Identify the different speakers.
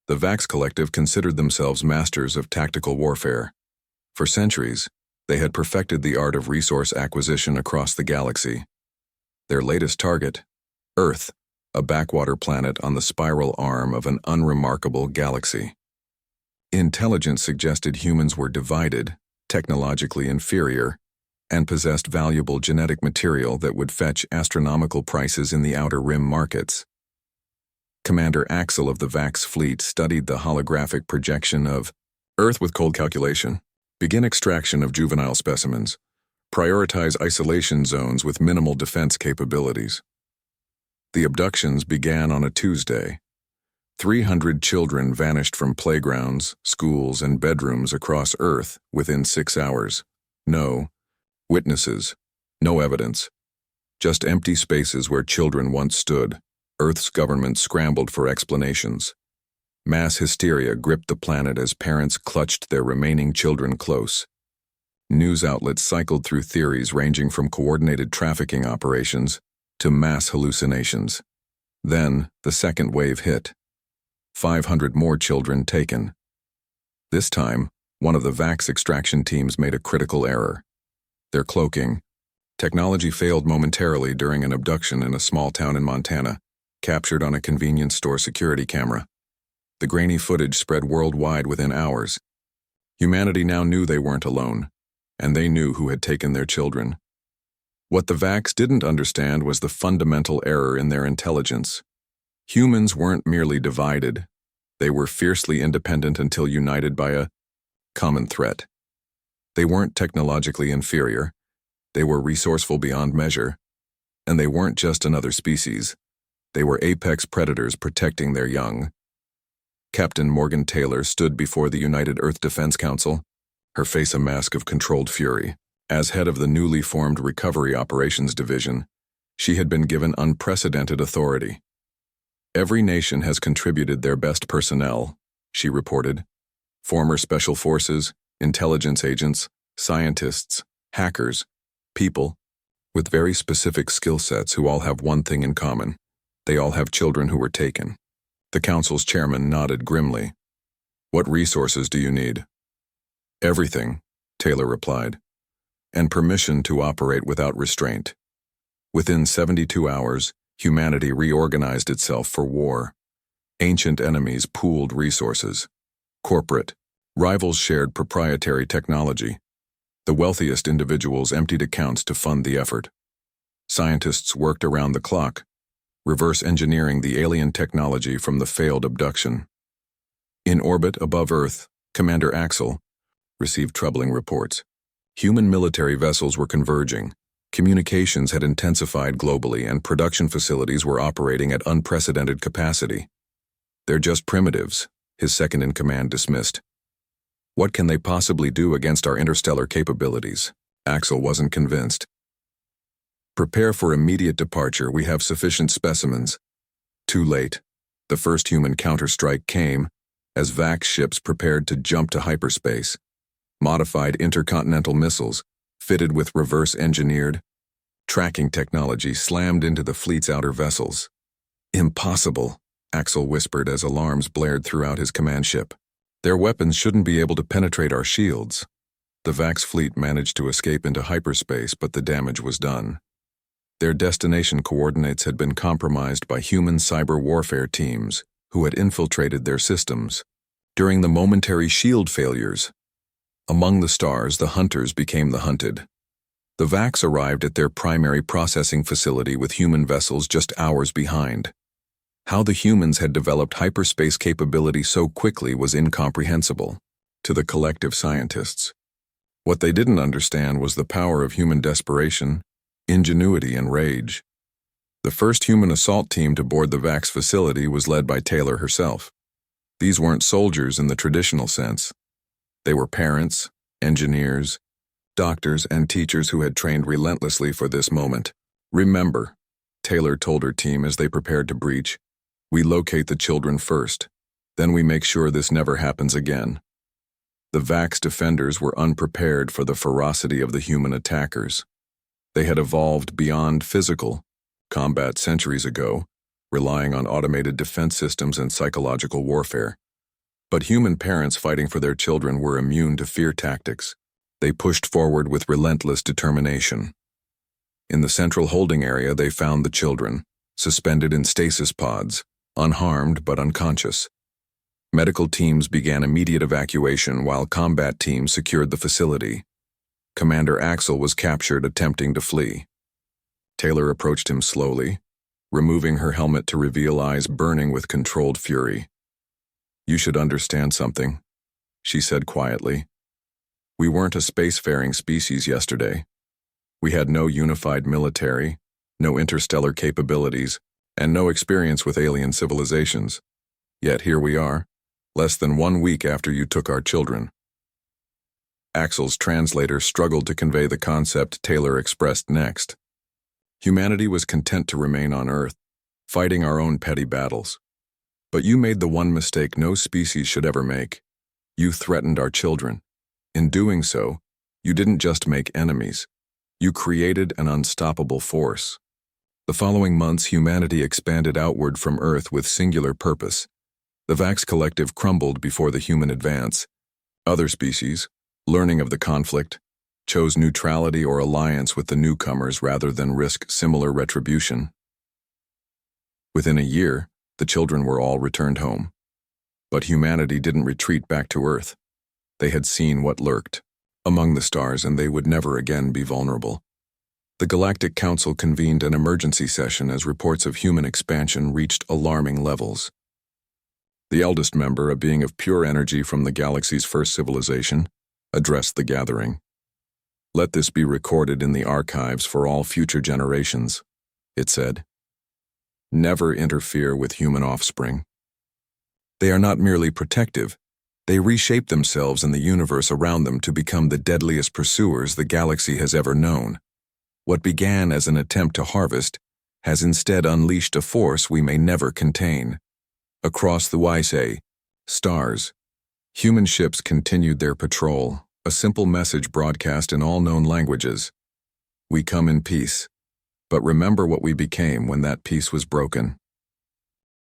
Speaker 1: The Vax Collective considered themselves masters of tactical warfare. For centuries, they had perfected the art of resource acquisition across the galaxy. Their latest target, Earth, a backwater planet on the spiral arm of an unremarkable galaxy. Intelligence suggested humans were divided, technologically inferior, and possessed valuable genetic material that would fetch astronomical prices in the Outer Rim markets. Commander Axel of the Vax fleet studied the holographic projection of Earth with cold calculation. Begin extraction of juvenile specimens. Prioritize isolation zones with minimal defense capabilities. The abductions began on a Tuesday. 300 children vanished from playgrounds, schools, and bedrooms across Earth within 6 hours. No witnesses, no evidence. Just empty spaces where children once stood. Earth's government scrambled for explanations. Mass hysteria gripped the planet as parents clutched their remaining children close. News outlets cycled through theories ranging from coordinated trafficking operations to mass hallucinations. Then, the second wave hit. 500 more children taken. This time, one of the Vax extraction teams made a critical error. Their cloaking technology failed momentarily during an abduction in a small town in Montana, captured on a convenience store security camera. The grainy footage spread worldwide within hours. Humanity now knew they weren't alone, and they knew who had taken their children. What the Vax didn't understand was the fundamental error in their intelligence. Humans weren't merely divided. They were fiercely independent until united by a common threat. They weren't technologically inferior. They were resourceful beyond measure. And they weren't just another species. They were apex predators protecting their young. Captain Morgan Taylor stood before the United Earth Defense Council, her face a mask of controlled fury. As head of the newly formed Recovery Operations Division, she had been given unprecedented authority. Every nation has contributed their best personnel, she reported. Former special forces, intelligence agents, scientists, hackers, people with very specific skill sets who all have one thing in common. They all have children who were taken. The council's chairman nodded grimly. What resources do you need? Everything, Taylor replied, and permission to operate without restraint. Within 72 hours, humanity reorganized itself for war. Ancient enemies pooled resources. Corporate rivals shared proprietary technology. The wealthiest individuals emptied accounts to fund the effort. Scientists worked around the clock, reverse engineering the alien technology from the failed abduction. In orbit above Earth, Commander Axel received troubling reports. Human military vessels were converging. Communications had intensified globally, and production facilities were operating at unprecedented capacity. They're just primitives, his second-in-command dismissed. What can they possibly do against our interstellar capabilities? Axel wasn't convinced. Prepare for immediate departure. We have sufficient specimens. Too late. The first human counterstrike came as Vax ships prepared to jump to hyperspace. Modified intercontinental missiles, fitted with reverse-engineered tracking technology, slammed into the fleet's outer vessels. Impossible, Axel whispered as alarms blared throughout his command ship. Their weapons shouldn't be able to penetrate our shields. The Vax fleet managed to escape into hyperspace, but the damage was done. Their destination coordinates had been compromised by human cyber warfare teams who had infiltrated their systems. During the momentary shield failures, among the stars, the hunters became the hunted. The Vax arrived at their primary processing facility with human vessels just hours behind. How the humans had developed hyperspace capability so quickly was incomprehensible to the collective scientists. What they didn't understand was the power of human desperation, ingenuity, and rage. The first human assault team to board the Vax facility was led by Taylor herself. These weren't soldiers in the traditional sense. They were parents, engineers, doctors, and teachers who had trained relentlessly for this moment. Remember, Taylor told her team as they prepared to breach, we locate the children first, then we make sure this never happens again. The Vax defenders were unprepared for the ferocity of the human attackers. They had evolved beyond physical combat centuries ago, relying on automated defense systems and psychological warfare. But human parents fighting for their children were immune to fear tactics. They pushed forward with relentless determination. In the central holding area, they found the children, suspended in stasis pods, unharmed but unconscious. Medical teams began immediate evacuation while combat teams secured the facility. Commander Axel was captured attempting to flee. Taylor approached him slowly, removing her helmet to reveal eyes burning with controlled fury. "You should understand something," she said quietly. "We weren't a spacefaring species yesterday. We had no unified military, no interstellar capabilities, and no experience with alien civilizations. Yet here we are, less than 1 week after you took our children." Axel's translator struggled to convey the concept Taylor expressed next. Humanity was content to remain on Earth, fighting our own petty battles. But you made the one mistake no species should ever make. You threatened our children. In doing so, you didn't just make enemies. You created an unstoppable force. The following months, humanity expanded outward from Earth with singular purpose. The Vax Collective crumbled before the human advance. Other species, learning of the conflict, chose neutrality or alliance with the newcomers rather than risk similar retribution. Within a year, the children were all returned home. But humanity didn't retreat back to Earth. They had seen what lurked among the stars, and they would never again be vulnerable. The Galactic Council convened an emergency session as reports of human expansion reached alarming levels. The eldest member, a being of pure energy from the galaxy's first civilization, addressed the gathering. "Let this be recorded in the archives for all future generations," it said. "Never interfere with human offspring. They are not merely protective, they reshape themselves and the universe around them to become the deadliest pursuers the galaxy has ever known. What began as an attempt to harvest has instead unleashed a force we may never contain." Across the Sci-Fi Stars, human ships continued their patrol, a simple message broadcast in all known languages. "We come in peace, but remember what we became when that peace was broken."